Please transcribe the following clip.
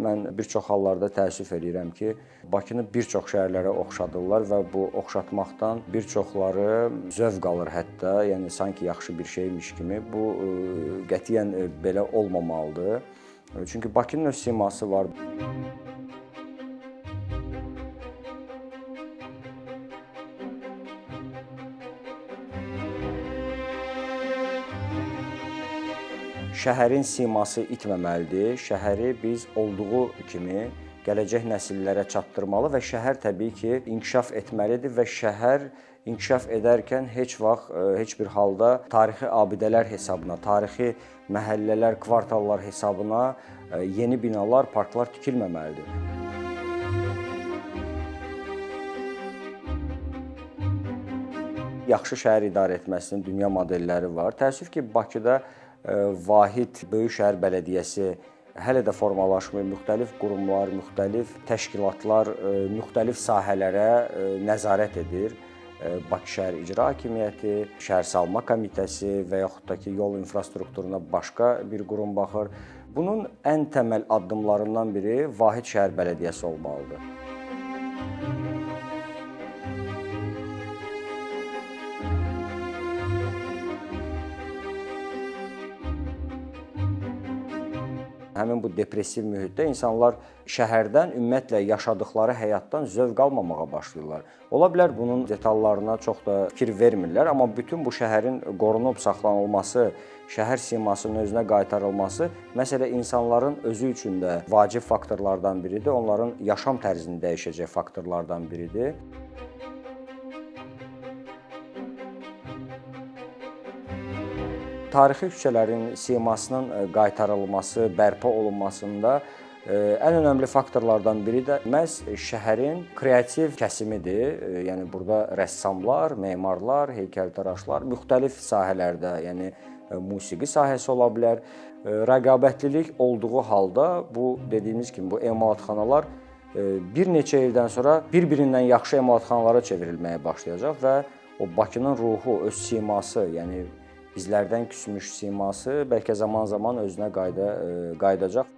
Mən bir çox hallarda təəssüf edirəm ki, Bakını bir çox şəhərlərə oxşadırlar və bu oxşatmaqdan bir çoxları zövq alır hətta, yəni sanki yaxşı bir şeymiş kimi. Bu qətiyyən belə olmamalıdır. Çünki Bakının öz siması var. Şəhərin siması itməməlidir. Şəhəri biz olduğu kimi gələcək nəsillərə çatdırmalı və şəhər təbii ki, inkişaf etməlidir və şəhər inkişaf edərkən heç vaxt, heç bir halda tarixi abidələr hesabına, tarixi məhəllələr, kvartallar hesabına yeni binalar, parklar tikilməməlidir. Yaxşı şəhər idarə etməsinin dünya modelləri var. Təəssüf ki, Bakıda vahid böyük şəhər bələdiyyəsi hələ də formalaşmır. Müxtəlif qurumlar, müxtəlif təşkilatlar müxtəlif sahələrə nəzarət edir. Bakı Şəhər İcra Hakimiyyəti, Şəhərsalma Komitəsi və yaxud da ki, yol infrastrukturuna başqa bir qurum baxır. Bunun ən təməl addımlarından biri vahid şəhər bələdiyyəsi olmalıdır. Həmin bu depressiv mühitdə insanlar şəhərdən, ümumiyyətlə yaşadıkları həyatdan zövq almamağa başlayırlar. Ola bilər bunun detallarına çox da fikir vermirlər, amma bütün bu şəhərin qorunub saxlanılması, şəhər simasının özünə qaytarılması məsələ insanların özü üçün də vacib faktorlardan biridir, onların yaşam tərzini dəyişəcək faktorlardan biridir. Tarixi küçələrin simasının qaytarılması, bərpa olunmasında ən önəmli faktorlardan biri də məhz şəhərin kreativ kəsimidir. Yəni burada rəssamlar, memarlar, heykəltaraşlar müxtəlif sahələrdə, yəni musiqi sahəsi ola bilər. Rəqabətlilik olduğu halda bu dediyimiz kimi bu emalatxanalar bir neçə ildən sonra bir-birindən yaxşı emalatxanalara çevrilməyə başlayacaq və o Bakının ruhu, öz siması, yəni bizlərdən küsmüş siması bəlkə zaman-zaman özünə qayıdacaq.